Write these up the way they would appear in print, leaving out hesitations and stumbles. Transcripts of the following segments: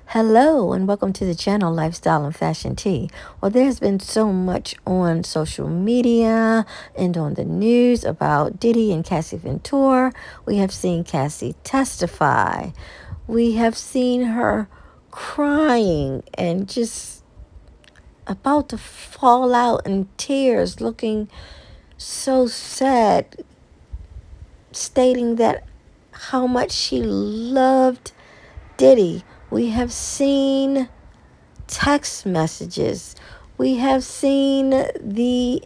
Hello and welcome to the channel Lifestyle and Fashion Tea. Well, there's been so much on social media and on the news about Diddy and Cassie Ventura. We have seen Cassie testify. We have seen her crying and just about to fall out in tears, looking so sad, stating that how much she loved Diddy. We have seen text messages. We have seen the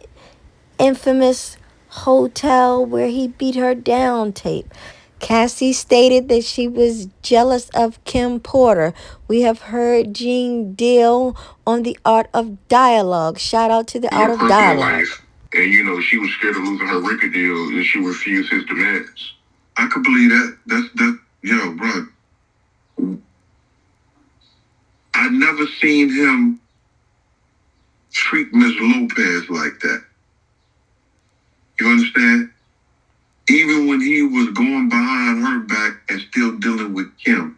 infamous hotel where he beat her down tape. Cassie stated that she was jealous of Kim Porter. We have heard Gene Deal on the Art of Dialogue. Shout out to the Art of Dialogue. And she was scared of losing her record deal and she refused his demands. I could believe that. Bro. I never seen him treat Miss Lopez like that. You understand? Even when he was going behind her back and still dealing with Kim,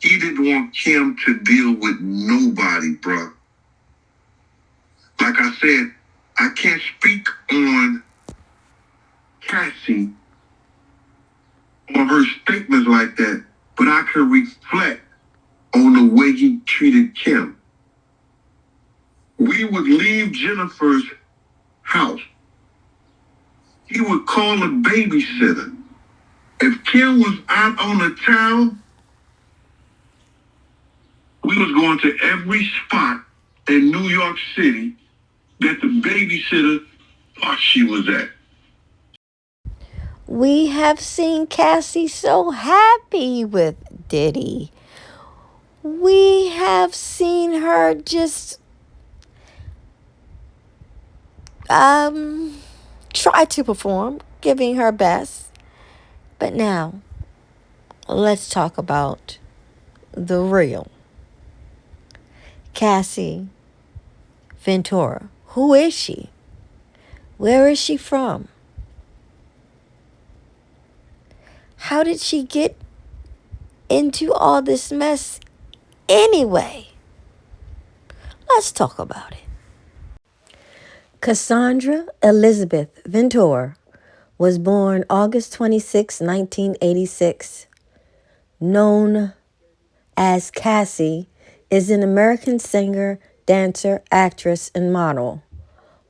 he didn't want Kim to deal with nobody, bro. Like I said, I can't speak on Cassie on her statements like that, but I can reflect on the way he treated Kim. We would leave Jennifer's house. He would call a babysitter. If Kim was out on the town, we was going to every spot in New York City that the babysitter thought she was at. We have seen Cassie so happy with Diddy. We have seen her just try to perform, giving her best. But now, let's talk about the real Cassie Ventura. Who is she? Where is she from? How did she get into all this mess anyway? Let's talk about it. Cassandra Elizabeth Ventura was born August 26, 1986. Known as Cassie, is an American singer, dancer, actress, and model.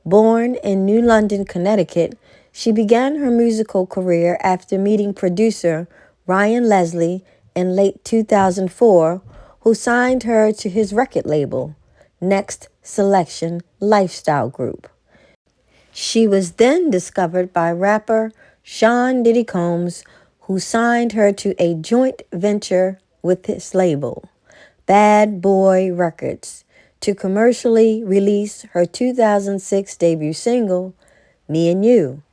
Born in New London, Connecticut, she began her musical career after meeting producer Ryan Leslie in late 2004, who signed her to his record label, Next Selection Lifestyle Group. She was then discovered by rapper Sean Diddy Combs, who signed her to a joint venture with his label, Bad Boy Records, to commercially release her 2006 debut single, Me and You.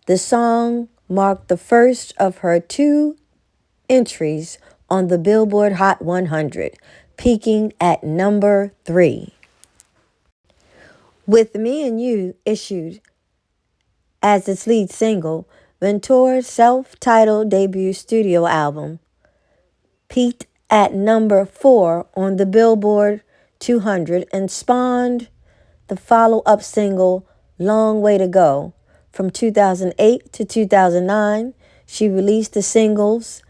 The song marked the first of her two entries on the Billboard Hot 100, peaking at number 3. With Me and You issued as its lead single, Ventura's self-titled debut studio album peaked at number 4 on the Billboard 200 and spawned the follow-up single Long Way to Go. From 2008 to 2009, she released the singles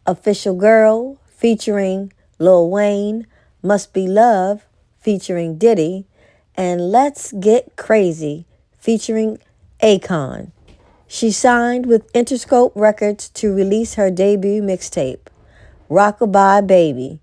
Official Girl featuring Lil Wayne, Must Be Love featuring Diddy, and Let's Get Crazy featuring Akon. She signed with Interscope Records to release her debut mixtape, Rockabye Baby,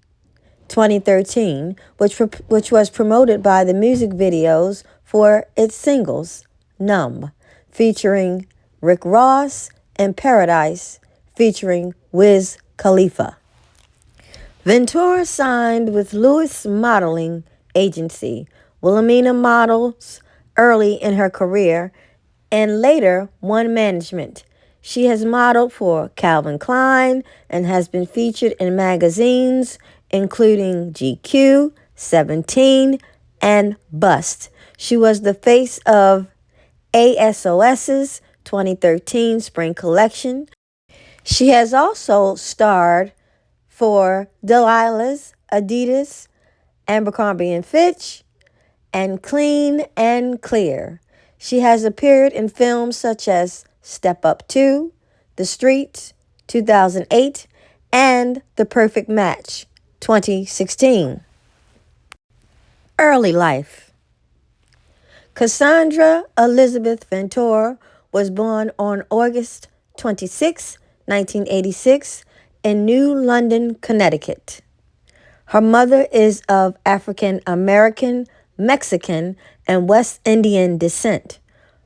2013, which was promoted by the music videos for its singles, Numb, featuring Rick Ross, and Paradise, featuring Wiz Khalifa. Ventura signed with Lewis Modeling Agency, Wilhelmina Models, early in her career, and later One Management. She has modeled for Calvin Klein and has been featured in magazines including GQ, 17, and Bust. She was the face of ASOS's 2013 spring collection. She has also starred for Delilah's Adidas, Abercrombie and Fitch, and Clean and Clear. She has appeared in films such as Step Up 2, The Streets, 2008, and The Perfect Match, 2016. Early life. Cassandra Elizabeth Ventura was born on August 26, 1986, in New London, Connecticut. Her mother is of African American, Mexican, and West Indian descent.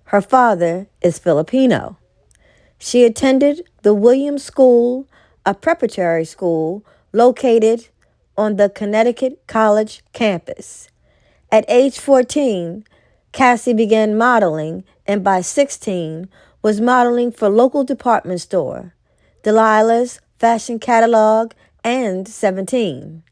Her father is Filipino. She attended the Williams School, a preparatory school located on the Connecticut College campus. At age 14, Cassie began modeling and by 16 was modeling for local department store, Delilah's fashion catalog, and 17.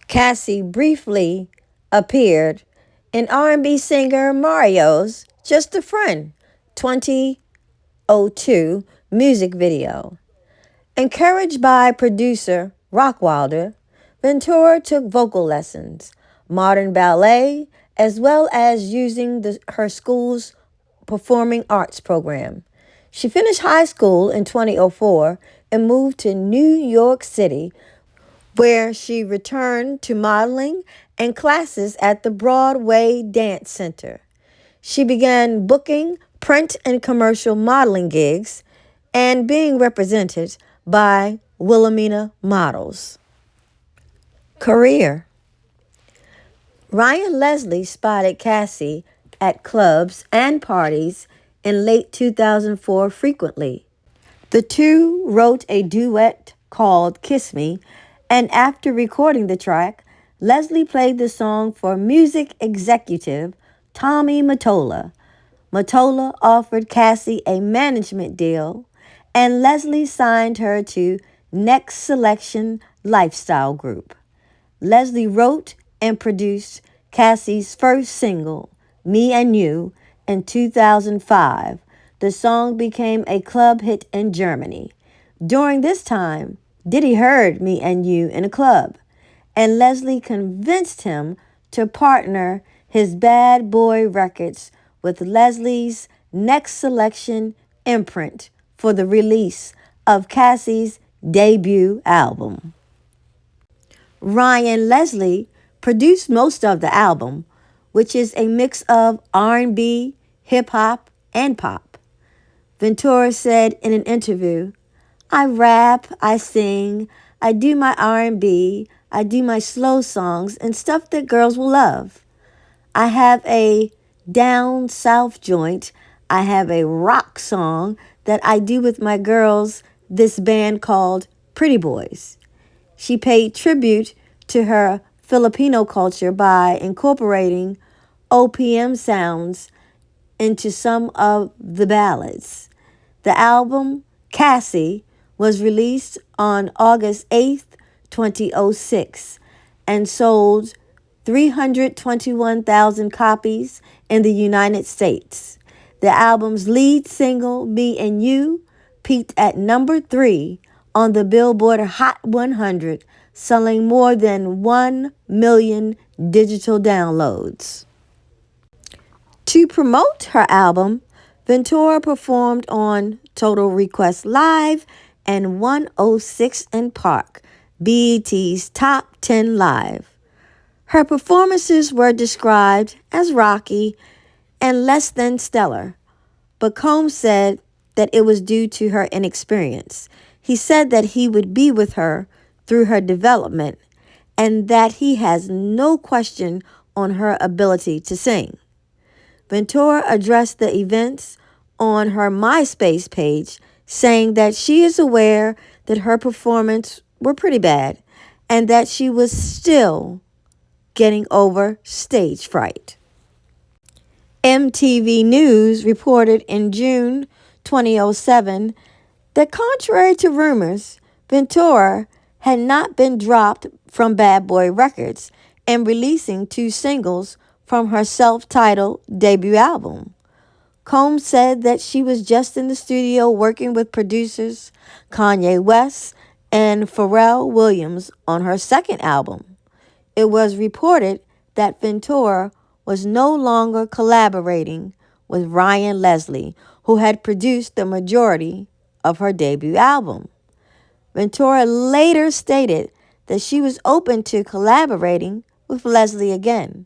Cassie briefly appeared in R&B singer Mario's Just a Friend 2002 music video. Encouraged by producer Rockwilder, Ventura took vocal lessons, modern ballet, as well as using her school's performing arts program. She finished high school in 2004 and moved to New York City, where she returned to modeling and classes at the Broadway Dance Center. She began booking print and commercial modeling gigs and being represented by Wilhelmina Models. Career. Ryan Leslie spotted Cassie at clubs and parties in late 2004 frequently. The two wrote a duet called Kiss Me, and after recording the track, Leslie played the song for music executive Tommy Mottola. Mottola offered Cassie a management deal, and Leslie signed her to Next Selection Lifestyle Group. Leslie wrote and produced Cassie's first single, Me and You, in 2005. The song became a club hit in Germany. During this time, Diddy heard Me and You in a club, and Leslie convinced him to partner his Bad Boy Records with Leslie's Next Selection imprint for the release of Cassie's debut album. Ryan Leslie produced most of the album, which is a mix of R&B, hip-hop, and pop. Ventura said in an interview, "I rap, I sing, I do my R&B, I do my slow songs and stuff that girls will love. I have a down south joint. I have a rock song that I do with my girls, this band called Pretty Boys." She paid tribute to her Filipino culture by incorporating OPM sounds into some of the ballads. The album, Cassie, was released on August 8th, 2006, and sold 321,000 copies in the United States. The album's lead single, Me and You, peaked at number 3 on the Billboard Hot 100, selling more than 1 million digital downloads. To promote her album, Ventura performed on Total Request Live and 106 in Park, BET's Top 10 Live. Her performances were described as rocky and less than stellar, but Combs said that it was due to her inexperience. He said that he would be with her through her development and that he has no question on her ability to sing. Ventura addressed the events on her MySpace page, saying that she is aware that her performance were pretty bad and that she was still getting over stage fright. MTV News reported in June 2007 that contrary to rumors, Ventura had not been dropped from Bad Boy Records and releasing 2 singles from her self-titled debut album. Combs said that she was just in the studio working with producers Kanye West and Pharrell Williams on her second album. it was reported that Ventura was no longer collaborating with Ryan Leslie, who had produced the majority of her debut album. Ventura later stated that she was open to collaborating with Leslie again.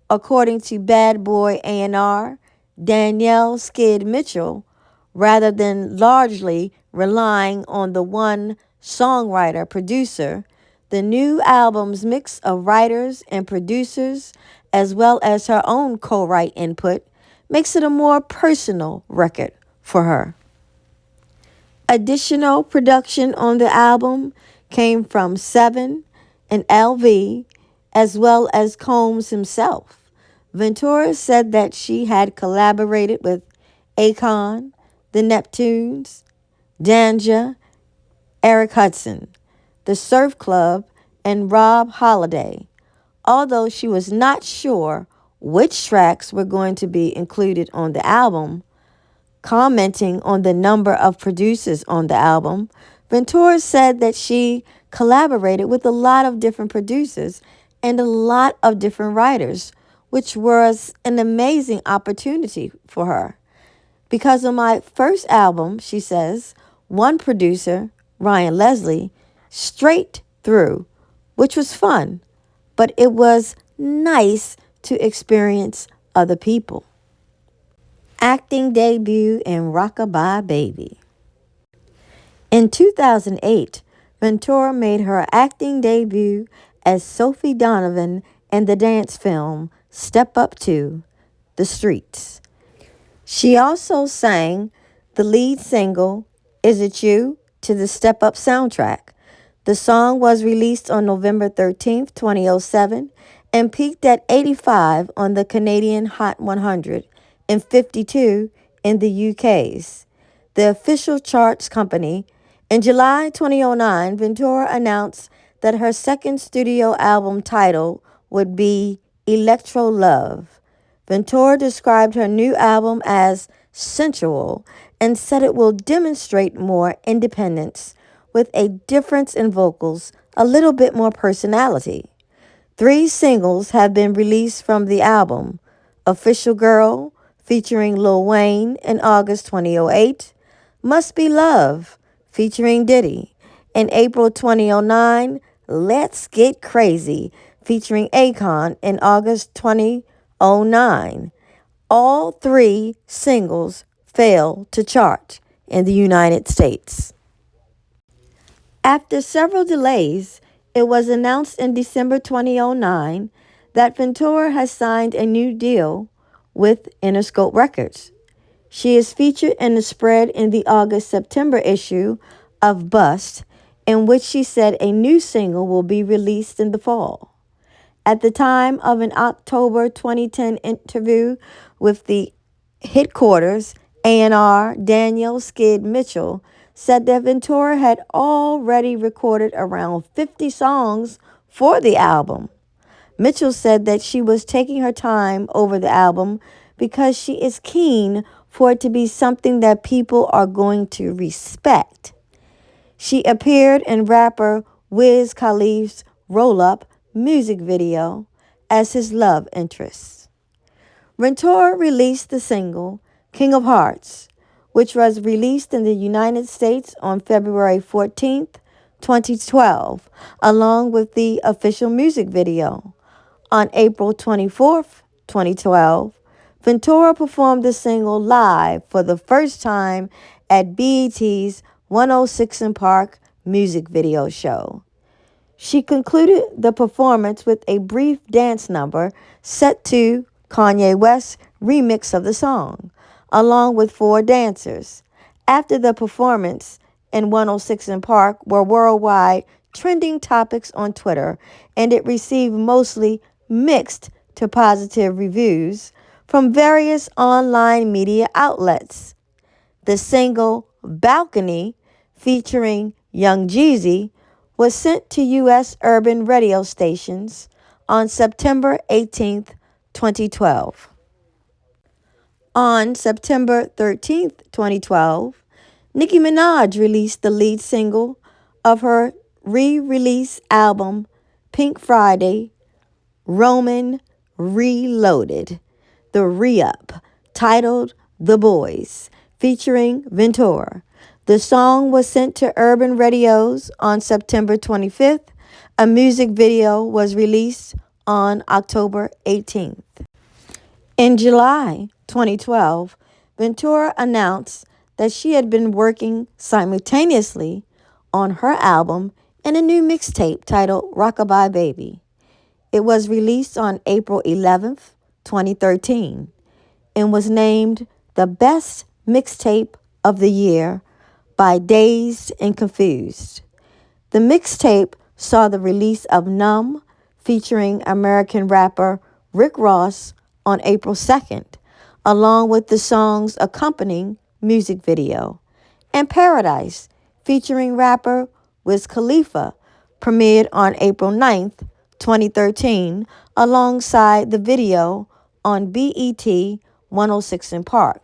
According to Bad Boy A&R Danielle Skid Mitchell, rather than largely relying on the one songwriter producer, the new album's mix of writers and producers, as well as her own co-write input, makes it a more personal record for her. Additional production on the album came from Seven and LV, as well as Combs himself. Ventura said that she had collaborated with Akon, the Neptunes, Danja, Eric Hudson, the Surf Club, and Rob Holiday, although she was not sure which tracks were going to be included on the album. Commenting on the number of producers on the album, Ventura said that she collaborated with a lot of different producers and a lot of different writers, which was an amazing opportunity for her. Because of my first album, she says, one producer, Ryan Leslie, straight through, which was fun, but it was nice to experience other people. Acting debut in Rockabye Baby. In 2008, Ventura made her acting debut as Sophie Donovan in the dance film Step Up to the Streets. She also sang the lead single, Is It You, to the Step Up soundtrack. The song was released on November 13th, 2007, and peaked at 85 on the Canadian Hot 100 and 52 in the UK's. The official charts company. In July 2009, Ventura announced that her second studio album title would be Electro Love. Ventura described her new album as sensual and said it will demonstrate more independence with a difference in vocals, a little bit more personality. 3 singles have been released from the album: Official Girl, featuring Lil Wayne in August 2008, Must Be Love, featuring Diddy. In April 2009, Let's Get Crazy, featuring Akon in August 2009. All 3 singles failed to chart in the United States. After several delays, it was announced in December 2009 that Ventura has signed a new deal with Interscope Records. She is featured in the spread in the August-September issue of Bust, in which she said a new single will be released in the fall. At the time of an October 2010 interview with the Headquarters, A&R Danielle Skid Mitchell said that Ventura had already recorded around 50 songs for the album. Mitchell said that she was taking her time over the album because she is keen for it to be something that people are going to respect. She appeared in rapper Wiz Khalifa's Roll Up music video as his love interest. Ventura released the single King of Hearts, which was released in the United States on February 14th, 2012, along with the official music video. On April 24th, 2012, Ventura performed the single live for the first time at BET's 106 & Park music video show. She concluded the performance with a brief dance number set to Kanye West's remix of the song, along with 4 dancers. After the performance in 106 & Park were worldwide trending topics on Twitter, and it received mostly mixed to positive reviews from various online media outlets. The single Balcony, featuring Young Jeezy, was sent to U.S. urban radio stations on September 18th, 2012. On September 13th, 2012, Nicki Minaj released the lead single of her re-release album, Pink Friday, Roman Reloaded, the re-up, titled The Boys, featuring Ventura. The song was sent to urban radios on September 25th. A music video was released on October 18th. In July 2012, Ventura announced that she had been working simultaneously on her album and a new mixtape titled Rockabye Baby. It was released on April 11th, 2013, and was named the best mixtape of the year by Dazed and Confused. The mixtape saw the release of Numb, featuring American rapper Rick Ross, on April 2nd, along with the song's accompanying music video. And Paradise, featuring rapper Wiz Khalifa, premiered on April 9th, 2013, alongside the video on BET 106 in Park.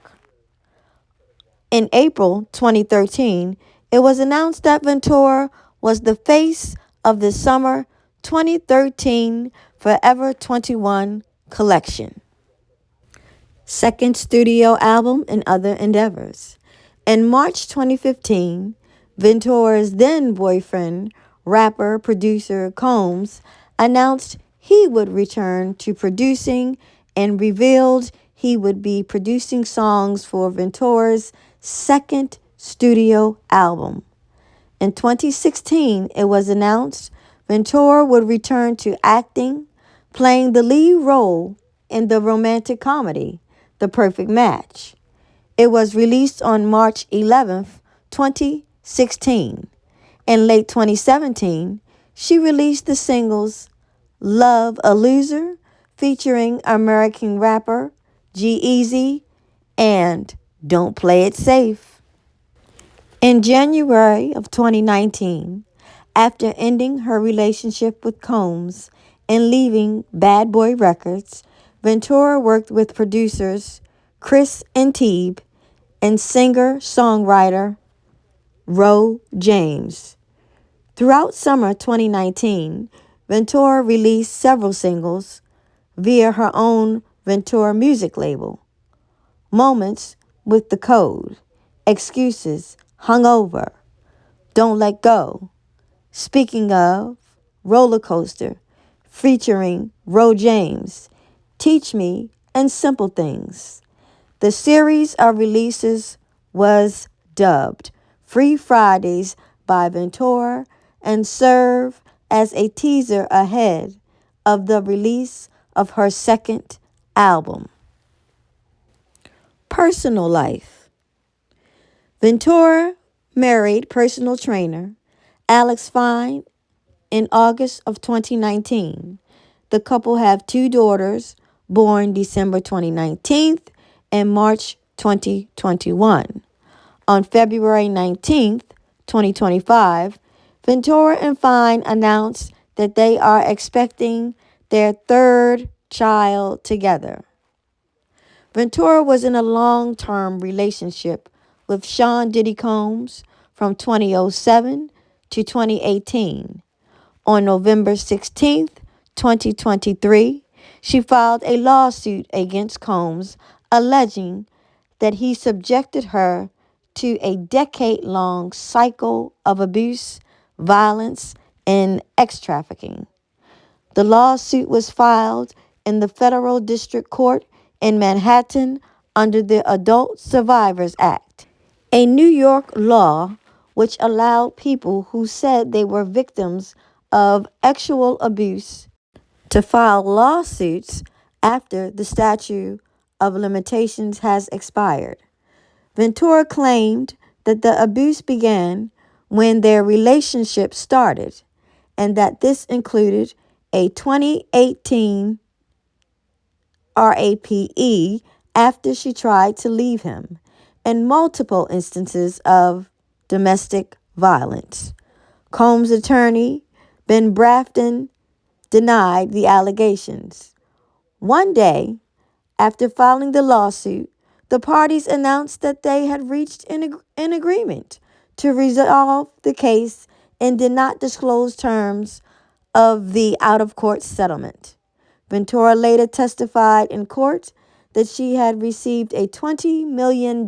In April 2013, it was announced that Ventura was the face of the summer 2013 Forever 21 collection. Second studio album and other endeavors. In March 2015, Ventura's then boyfriend, rapper producer Combs, announced he would return to producing and revealed he would be producing songs for Ventura's second studio album. In 2016, it was announced Ventura would return to acting, playing the lead role in the romantic comedy The Perfect Match. It was released on March 11th, 2016. In late 2017, she released the singles Love a Loser, featuring American rapper G-Eazy, and Don't Play It Safe. In January of 2019, after ending her relationship with Combs and leaving Bad Boy Records, Ventura worked with producers Chris Antibes and singer-songwriter Ro James. Throughout summer 2019, Ventura released several singles via her own Ventura music label. Moments with the Code, Excuses, Hungover, Don't Let Go, Speaking of, Roller Coaster, featuring Ro James, Teach Me, and Simple Things. The series of releases was dubbed Free Fridays by Ventura and served as a teaser ahead of the release of her second album. Personal life. Ventura married personal trainer Alex Fine in August of 2019. The couple have two daughters born December 2019 and March 2021. On February 19th, 2025, Ventura and Fine announced that they are expecting their third child together. Ventura was in a long-term relationship with Sean Diddy Combs from 2007 to 2018. On November 16th, 2023, she filed a lawsuit against Combs alleging that he subjected her to a decade-long cycle of abuse, violence, and sex-trafficking. The lawsuit was filed in the Federal District Court in Manhattan under the Adult Survivors Act, a New York law which allowed people who said they were victims of sexual abuse to file lawsuits after the statute of limitations has expired. Ventura claimed that the abuse began when their relationship started, and that this included a 2018 RAPE after she tried to leave him, and multiple instances of domestic violence. Combs' attorney, Ben Brafton, denied the allegations. One day, after filing the lawsuit, the parties announced that they had reached an agreement to resolve the case and did not disclose terms of the out-of-court settlement. Ventura later testified in court that she had received a $20 million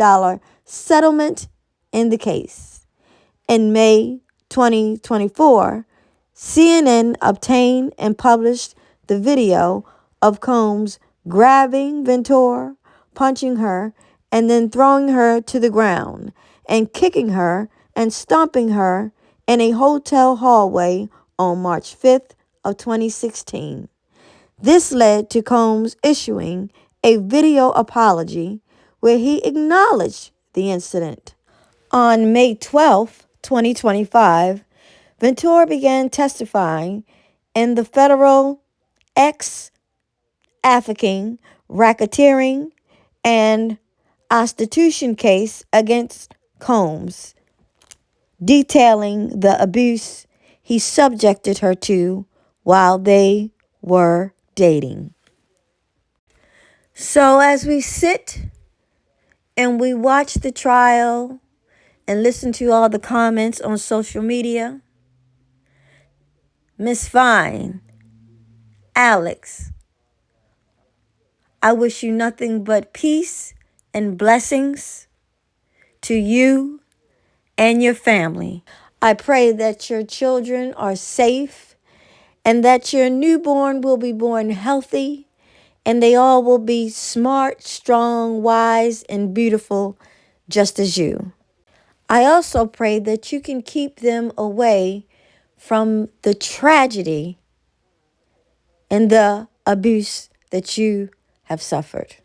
settlement in the case. In May 2024, CNN obtained and published the video of Combs grabbing Ventura, punching her, and then throwing her to the ground, and kicking her and stomping her in a hotel hallway on March 5th of 2016. This led to Combs issuing a video apology where he acknowledged the incident. On May 12, 2025, Ventura began testifying in the federal ex trafficking, racketeering, and prostitution case against Combs, detailing the abuse he subjected her to while they were dating. So, as we sit and we watch the trial and listen to all the comments on social media, Miss Fine, Alex, I wish you nothing but peace and blessings to you and your family. I pray that your children are safe and that your newborn will be born healthy and they all will be smart, strong, wise, and beautiful just as you. I also pray that you can keep them away from the tragedy and the abuse that you have suffered.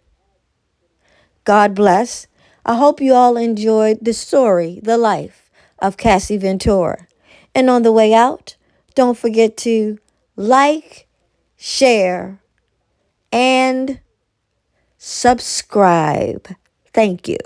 God bless. I hope you all enjoyed the story, the life of Cassie Ventura. And on the way out, don't forget to like, share, and subscribe. Thank you.